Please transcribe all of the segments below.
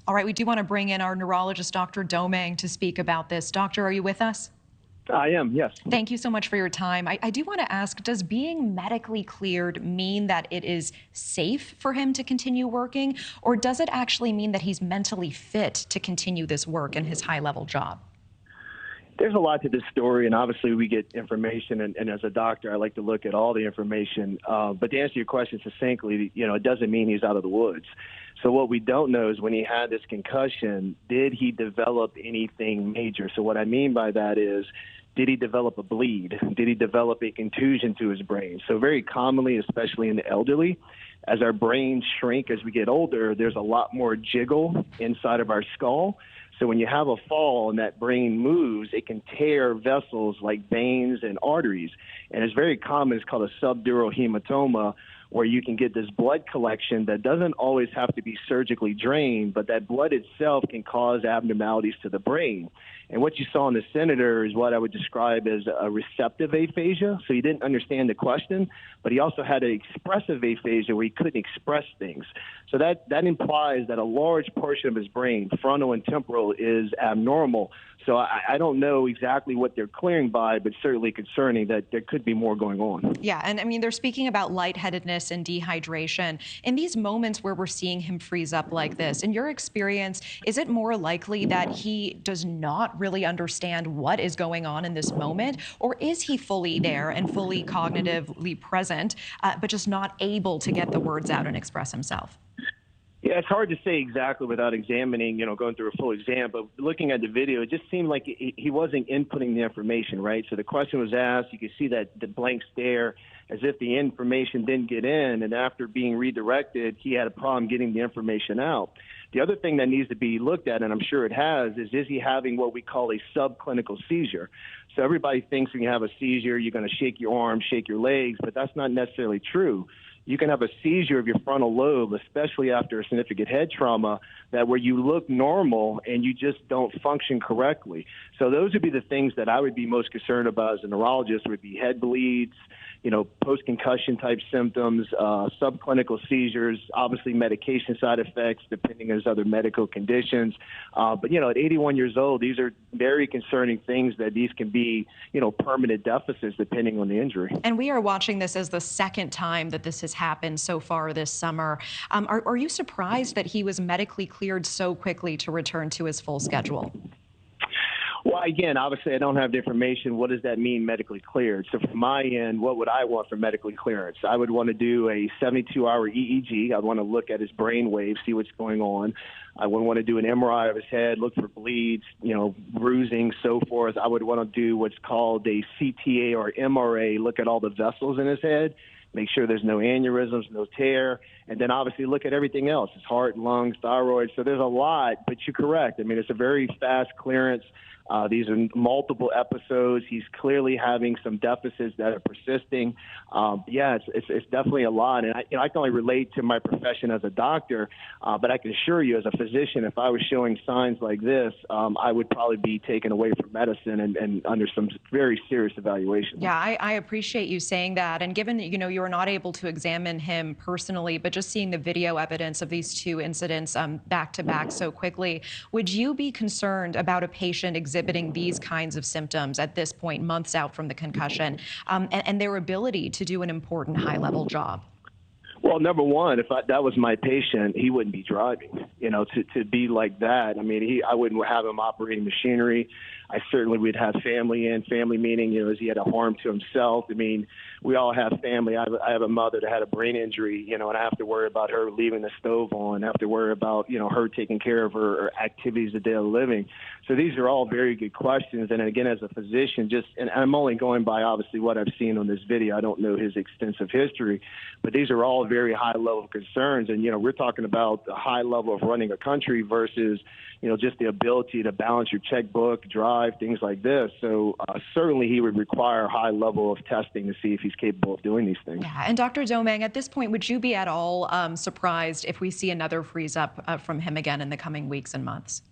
All right, we do want to bring in our neurologist, Dr. Domangue, to speak about this. Doctor, are you with us? I am, yes. Thank you so much for your time. I do want to ask, does being medically cleared mean that it is safe for him to continue working, or does it actually mean that he's mentally fit to continue this work in his high-level job? There's a lot to this story, and obviously we get information, and as a doctor, I like to look at all the information. But to answer your question succinctly, it doesn't mean he's out of the woods. So what we don't know is when he had this concussion, did he develop anything major? So what I mean by that is, did he develop a bleed? Did he develop a contusion to his brain? So very commonly, especially in the elderly, as our brains shrink as we get older, there's a lot more jiggle inside of our skull. So when you have a fall and that brain moves, it can tear vessels like veins and arteries. And it's very common. It's called a subdural hematoma, where you can get this blood collection that doesn't always have to be surgically drained, but that blood itself can cause abnormalities to the brain. And what you saw in the senator is what I would describe as a receptive aphasia. So he didn't understand the question, but he also had an expressive aphasia where he couldn't express things. So that implies that a large portion of his brain, frontal and temporal, is abnormal. So I don't know exactly what they're clearing by, but certainly concerning that there could be more going on. Yeah, and I mean, they're speaking about lightheadedness and dehydration. In these moments where we're seeing him freeze up like this, in your experience, is it more likely that he does not really understand what is going on in this moment, or is he fully there and fully cognitively present, but just not able to get the words out and express himself? Yeah, it's hard to say exactly without examining, going through a full exam. But looking at the video, it just seemed like he wasn't inputting the information, right? So the question was asked. You could see that the blank stare as if the information didn't get in. And after being redirected, he had a problem getting the information out. The other thing that needs to be looked at, and I'm sure it has, is he having what we call a subclinical seizure? So everybody thinks when you have a seizure, you're going to shake your arms, shake your legs, but that's not necessarily true. You can have a seizure of your frontal lobe, especially after a significant head trauma, that where you look normal and you just don't function correctly. So those would be the things that I would be most concerned about as a neurologist, would be head bleeds, post-concussion type symptoms, subclinical seizures, obviously medication side effects, depending on his other medical conditions. But at 81 years old, these are very concerning things that these can be, permanent deficits depending on the injury. And we are watching this as the second time that this has happened so far this summer. Are you surprised that he was medically cleared so quickly to return to his full schedule? Well, again, obviously, I don't have the information. What does that mean, medically cleared? So from my end, what would I want for medically clearance? I would want to do a 72-hour EEG. I'd want to look at his brain waves, see what's going on. I would want to do an MRI of his head, look for bleeds, bruising, so forth. I would want to do what's called a CTA or MRA, look at all the vessels in his head, make sure there's no aneurysms, no tear, and then obviously look at everything else, his heart, lungs, thyroid. So there's a lot, but you're correct. I mean, it's a very fast clearance. These are multiple episodes. He's clearly having some deficits that are persisting. It's definitely a lot. And I can only relate to my profession as a doctor, but I can assure you as a physician, if I was showing signs like this, I would probably be taken away from medicine and under some very serious evaluation. Yeah, I appreciate you saying that. And given that, you were not able to examine him personally, but just seeing the video evidence of these two incidents back to back so quickly, would you be concerned about a patient exhibiting these kinds of symptoms at this point, months out from the concussion, and their ability to do an important high-level job? Well, number one, if that was my patient, he wouldn't be driving. To be like that, I mean, I wouldn't have him operating machinery. I certainly would have family meaning, is he had a harm to himself? I mean, we all have family. I have a mother that had a brain injury, and I have to worry about her leaving the stove on. I have to worry about, her taking care of her activities of daily living. So these are all very good questions. And again, as a physician, and I'm only going by obviously what I've seen on this video. I don't know his extensive history, but these are all very high level concerns. And, we're talking about the high level of running a country versus, just the ability to balance your checkbook, drive, things like this. So certainly he would require a high level of testing to see if he's capable of doing these things. Yeah, and Dr. Domangue, at this point, would you be at all surprised if we see another freeze up from him again in the coming weeks and months?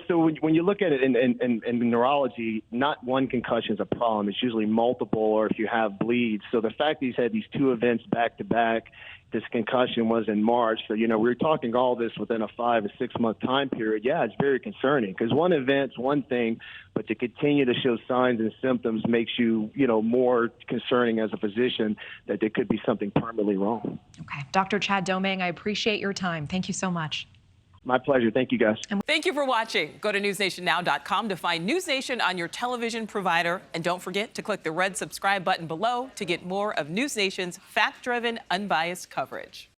So when you look at it in neurology, not one concussion is a problem. It's usually multiple, or if you have bleeds. So the fact that he's had these two events back to back, this concussion was in March. So, we're talking all this within a 5 or 6 month time period. Yeah, it's very concerning because one event's one thing, but to continue to show signs and symptoms makes you, more concerning as a physician that there could be something permanently wrong. Okay. Dr. Chad Domangue, I appreciate your time. Thank you so much. My pleasure. Thank you, guys. Thank you for watching. Go to newsnationnow.com to find News Nation on your television provider. And don't forget to click the red subscribe button below to get more of News Nation's fact-driven, unbiased coverage.